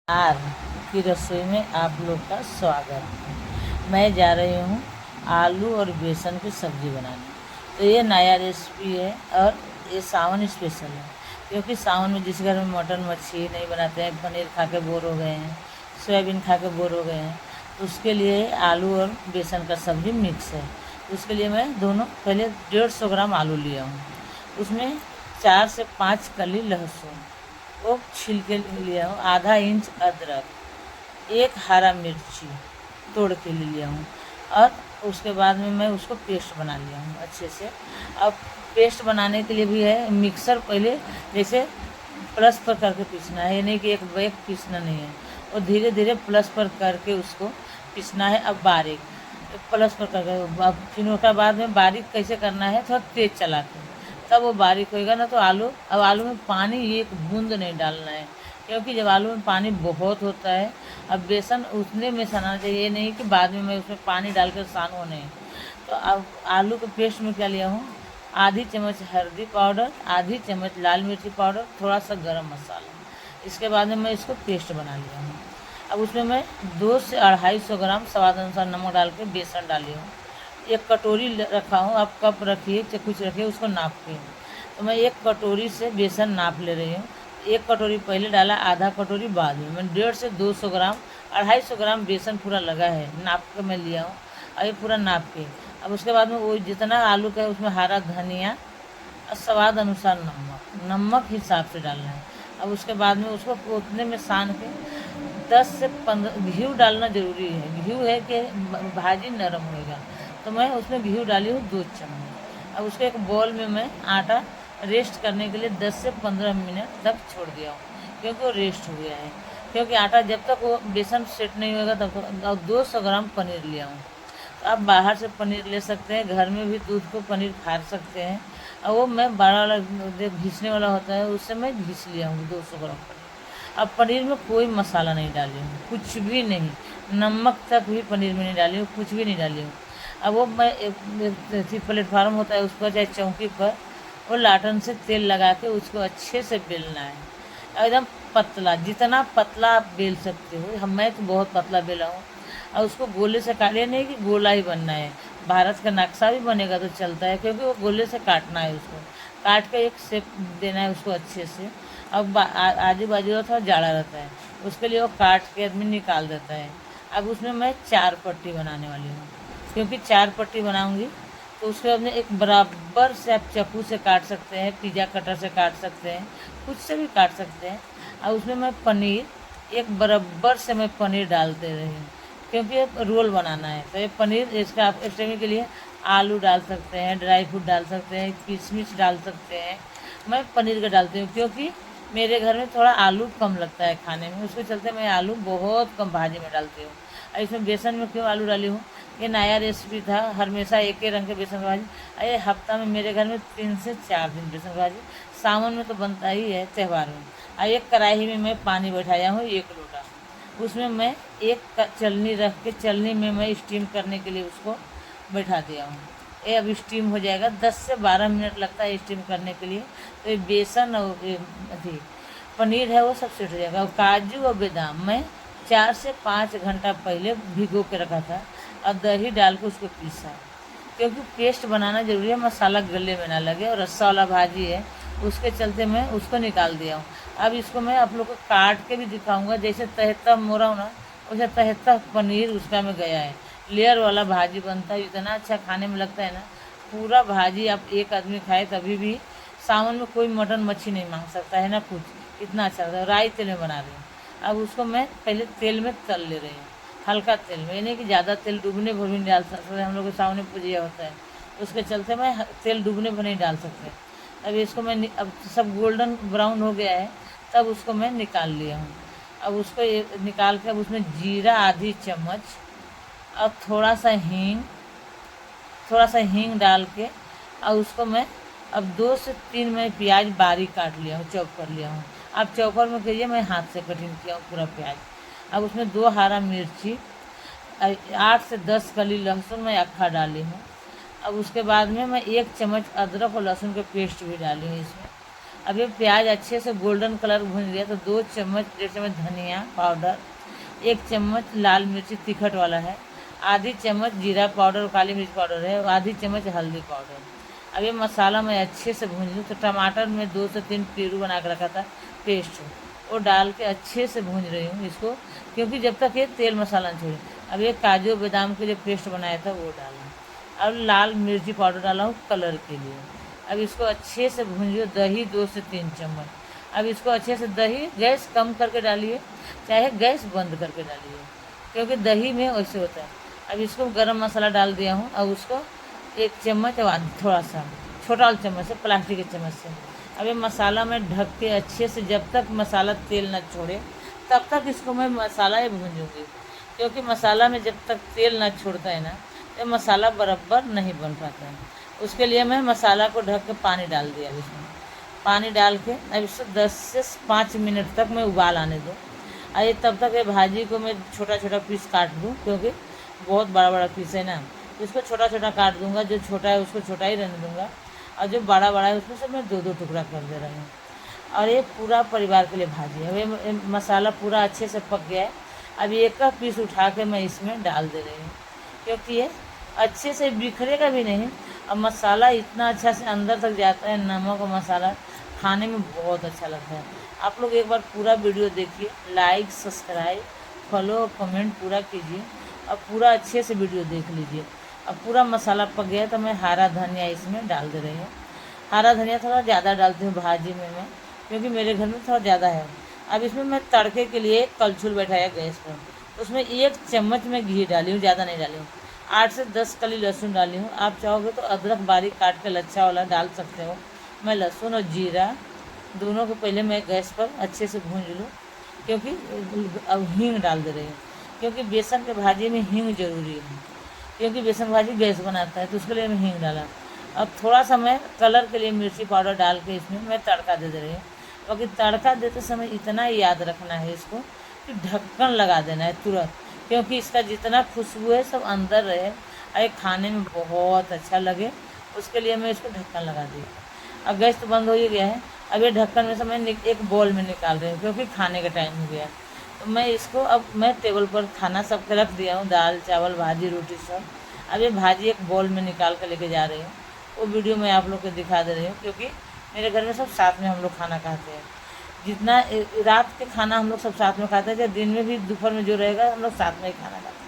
Are की रसोई में आप लोग का स्वागत है। मैं जा रही हूँ आलू और बेसन की सब्ज़ी बनाने। तो ये नया रेसिपी है और ये सावन स्पेशल है, क्योंकि सावन में जिस घर में मटन मच्छी नहीं बनाते हैं, पनीर खा के बोर हो गए हैं, सोयाबीन खा के बोर हो गए हैं, तो उसके लिए आलू और बेसन का सब्ज़ी मिक्स है। उसके लिए मैं दोनों पहले 150 ग्राम आलू लिया हूँ, उसमें 4 से 5 कली लहसुन वो छिलके लिया हूँ, आधा इंच अदरक, एक हरा मिर्ची तोड़ के ले लिया हूँ, और उसके बाद में मैं उसको पेस्ट बना लिया हूँ अच्छे से। अब पेस्ट बनाने के लिए भी है मिक्सर, पहले जैसे प्लस पर करके पीसना है, ये नहीं कि एक बैग पीसना नहीं है, और धीरे धीरे प्लस पर करके उसको पीसना है। अब बारीक प्लस पर करके, अब फिर उसके बाद में बारीक कैसे करना है, थोड़ा तेज़ चला के, तब वो बारीक होएगा ना। तो अब आलू में पानी एक बूंद नहीं डालना है, क्योंकि जब आलू में पानी बहुत होता है, अब बेसन उतने में सनाना चाहिए, ये नहीं कि बाद में मैं उसमें पानी डाल कर सानूँ नहीं। तो अब आलू के पेस्ट में क्या लिया हूँ, आधी चम्मच हल्दी पाउडर, आधी चम्मच लाल मिर्ची पाउडर, थोड़ा सा गरम मसाला। इसके बाद में मैं इसको पेस्ट बना लिया हूँ। अब उसमें मैं 2 से 250 ग्राम स्वाद अनुसार नमक डाल के बेसन डाली हूँ। एक कटोरी रखा हूँ, आप कप रखिए चाहे कुछ रखिए, उसको नाप के। तो मैं एक कटोरी से बेसन नाप ले रही हूँ। एक कटोरी पहले डाला, आधा कटोरी बाद में। मैं 150 से 200 ग्राम, 250 ग्राम बेसन पूरा लगा है, नाप के मैं लिया हूँ, और ये पूरा नाप के। अब उसके बाद में वो जितना आलू का है उसमें हरा धनिया और स्वाद अनुसार नमक, नमक हिसाब से डालना है। अब उसके बाद में उसको उतने में सान के 10 से 15 घी डालना ज़रूरी है। घी है कि भाजी नरम होएगा, तो मैं उसमें घी डाली हूँ 2 चम्मच। अब उसको एक बॉल में मैं आटा रेस्ट करने के लिए 10 से 15 मिनट तक छोड़ दिया हूँ, क्योंकि वो रेस्ट हो गया है। क्योंकि आटा जब तक वो बेसन सेट नहीं होगा तब तक। और 200 ग्राम पनीर लिया हूँ, तो आप बाहर से पनीर ले सकते हैं, घर में भी दूध को पनीर खा सकते हैं। और वो मैं बड़ा वाला जो घिसने वाला होता है उससे मैं घिस लिया हूँ 200 ग्राम पनीर। अब पनीर में कोई मसाला नहीं डाली हूँ, कुछ भी नहीं, नमक तक भी पनीर में नहीं डाली हूँ, कुछ भी नहीं डाली हूँ। अब वो मैं एक प्लेटफार्म होता है उस पर चाहे चौकी पर, वो लाटन से तेल लगा के उसको अच्छे से बेलना है, एकदम पतला, जितना पतला आप बेल सकते हो। मैं तो बहुत पतला बेला हूँ। और उसको गोले से काटे, नहीं कि गोला ही बनना है, भारत का नक्शा भी बनेगा तो चलता है, क्योंकि वो गोले से काटना है, उसको काट के एक शेप देना है उसको अच्छे से। अब आजू बाजू का थोड़ा जाड़ा रहता है, उसके लिए वो काट के आदमी निकाल देता है। अब उसमें मैं 4 पट्टी बनाने वाली हूँ, क्योंकि 4 पट्टी बनाऊँगी तो उसके बाद में एक बराबर से आप चाकू से काट सकते हैं, पिज़्ज़ा कटर से काट सकते हैं, कुछ से भी काट सकते हैं। और उसमें मैं पनीर एक बराबर से मैं पनीर डालते रही हूँ, क्योंकि ये रोल बनाना है। तो ये पनीर इसका आप स्टफिंग के लिए आलू डाल सकते हैं, ड्राई फ्रूट डाल सकते हैं, किशमिश डाल सकते हैं। मैं पनीर का डालती हूँ, क्योंकि मेरे घर में थोड़ा आलू कम लगता है खाने में, उसके चलते मैं आलू बहुत कम भाजी में डालती हूँ। और इसमें बेसन में क्यों आलू डाली हूँ, ये नया रेसिपी था, हमेशा एक ही रंग के बेसन की भाजी। ये हफ्ता में मेरे घर में 3 से 4 दिन बेसन की भाजी, सावन में तो बनता ही है, त्यौहार में। और एक कढ़ाई में मैं पानी बैठाया हूँ 1 लोटा, उसमें मैं एक चलनी रख के, चलनी में मैं स्टीम करने के लिए उसको बैठा दिया हूँ। ये अब स्टीम हो जाएगा, 10 से 12 मिनट लगता है स्टीम करने के लिए। तो ये बेसन और ये अथी पनीर है वो सब सेट हो जाएगा। और काजू और बादाम मैं 4 से 5 घंटा पहले भिगो के रखा था, और दही डाल के उसको पीसा, क्योंकि पेस्ट बनाना जरूरी है, मसाला गले में ना लगे, और रस्सा वाला भाजी है, उसके चलते मैं उसको निकाल दिया हूँ। अब इसको मैं आप लोग को काट के भी दिखाऊंगा, जैसे तहता मोड़ा हूँ ना, वैसे तहता पनीर उसका में गया है, लेयर वाला भाजी बनता है, इतना अच्छा खाने में लगता है ना। पूरा भाजी आप एक आदमी खाए तभी भी, सावन में कोई मटन मच्छी नहीं मांग सकता है ना कुछ, इतना अच्छा लगता है। राई तेल में बना रही हूँ। अब उसको मैं पहले तेल में तल ले रही हूँ, हल्का तेल में, यानी कि ज़्यादा तेल डूबने भर भी नहीं डाल सकते, हम लोग के सामने पूजिया होता है, उसके चलते मैं तेल डूबने भर नहीं डाल सकते। अब इसको मैं अब सब गोल्डन ब्राउन हो गया है, तब उसको मैं निकाल लिया हूँ। अब उसको निकाल के अब उसमें जीरा आधी चम्मच, और थोड़ा सा हींग डाल के, और उसको मैं अब 2 से 3 मैं प्याज बारीक काट लिया हूँ, चॉप कर लिया हूँ। आप चॉपर में करिए, मैं हाथ से कटिंग किया हूँ पूरा प्याज। अब उसमें 2 हरा मिर्ची, 8 से 10 कली लहसुन मैं अक्खा डाली हूँ। अब उसके बाद में मैं 1 चम्मच अदरक और लहसुन के पेस्ट भी डाली हूँ इसमें। अब ये प्याज अच्छे से गोल्डन कलर भून लिया, तो 2 चम्मच धनिया पाउडर, 1 चम्मच लाल मिर्ची तीखट वाला है, आधी चम्मच जीरा पाउडर और काली मिर्च पाउडर है, और आधी चम्मच हल्दी पाउडर। अब ये मसाला मैं अच्छे से भून लूँ। तो टमाटर में 2 से 3 प्यूरी बना के रखा था पेस्ट, वो डाल के अच्छे से भून रही हूँ इसको, क्योंकि जब तक ये तेल मसाला नहीं छोड़े। अब ये काजू बादाम के जो पेस्ट बनाया था वो डाला। अब लाल मिर्ची पाउडर डाला हूँ कलर के लिए। अब इसको अच्छे से भून लियो। दही 2 से 3 चम्मच। अब इसको अच्छे से, दही गैस कम करके डालिए, चाहे गैस बंद करके डालिए, क्योंकि दही में वैसे होता है। अब इसको गरम मसाला डाल दिया हूँ। अब उसको 1 चम्मच और थोड़ा सा छोटा वाला चम्मच से, प्लास्टिक के चम्मच से, अब ये मसाला में ढक के अच्छे से, जब तक मसाला तेल ना छोड़े तब तक इसको मैं मसाला ही भूंजूँगी, क्योंकि मसाला में जब तक तेल ना छोड़ता है ना, तो मसाला बराबर नहीं बन पाता है। उसके लिए मैं मसाला को ढक के पानी डाल दिया। अब इसमें पानी डाल के अब इसको 10 से 5 मिनट तक मैं उबाल आने दूँ। और तब तक ये भाजी को मैं छोटा छोटा पीस काट दूँ, क्योंकि बहुत बड़ा बड़ा पीस है ना, इसको छोटा छोटा काट दूँगा। जो छोटा है उसको छोटा ही रहने दूँगा, और जो बड़ा बड़ा है उसमें से मैं 2-2 टुकड़ा कर दे रही हूँ। और ये पूरा परिवार के लिए भाजी है। अब ये मसाला पूरा अच्छे से पक गया है। अब एक का पीस उठा के मैं इसमें डाल दे रही हूँ, क्योंकि ये अच्छे से बिखरेगा भी नहीं, और मसाला इतना अच्छा से अंदर तक जाता है। नमक और मसाला खाने में बहुत अच्छा लगता है। आप लोग एक बार पूरा वीडियो देखिए, लाइक सब्सक्राइब फॉलो और कमेंट पूरा कीजिए, और पूरा अच्छे से वीडियो देख लीजिए। अब पूरा मसाला पक गया, तो मैं हरा धनिया इसमें डाल दे रही हूँ। हरा धनिया थोड़ा ज़्यादा डालती हूँ भाजी में मैं, क्योंकि मेरे घर में थोड़ा ज़्यादा है। अब इसमें मैं तड़के के लिए कलछुल बैठाया गैस पर, उसमें 1 चम्मच में घी डाली हूँ, ज़्यादा नहीं डाली हूँ। 8 से 10 कली लहसुन डाली हूँ। आप चाहोगे तो अदरक बारीक काट के लच्छा वाला डाल सकते हो। मैं लहसुन और जीरा दोनों को पहले मैं गैस पर अच्छे से भून लूँ, क्योंकि अब हींग डाल दे रही हूँ, क्योंकि बेसन के भाजी में हींग जरूरी है, क्योंकि बेसन भाजी गैस बनाता है, तो उसके लिए मैं हींग डाला। अब थोड़ा सा मैं कलर के लिए मिर्ची पाउडर डाल के इसमें मैं तड़का दे रही हूँ। क्योंकि तड़का देते समय इतना याद रखना है इसको कि ढक्कन लगा देना है तुरंत, क्योंकि इसका जितना खुशबू है सब अंदर रहे और खाने में बहुत अच्छा लगे। उसके लिए मैं इसको ढक्कन लगा दी। अब गैस तो बंद हो ही गया है। अब ये ढक्कन में से मैं एक बोल में निकाल रही हूँ, क्योंकि खाने का टाइम हो गया। तो मैं इसको, अब मैं टेबल पर खाना सब रख दिया हूँ, दाल चावल भाजी रोटी सब। अब ये भाजी एक बोल में निकाल कर लेके जा रही हूँ। वो वीडियो मैं आप लोग को दिखा दे रही हूँ, क्योंकि मेरे घर में सब साथ में हम लोग खाना खाते हैं। जितना रात के खाना हम लोग सब साथ में खाते हैं, चाहे दिन में भी दोपहर में जो रहेगा हम लोग साथ में ही खाना खाते हैं।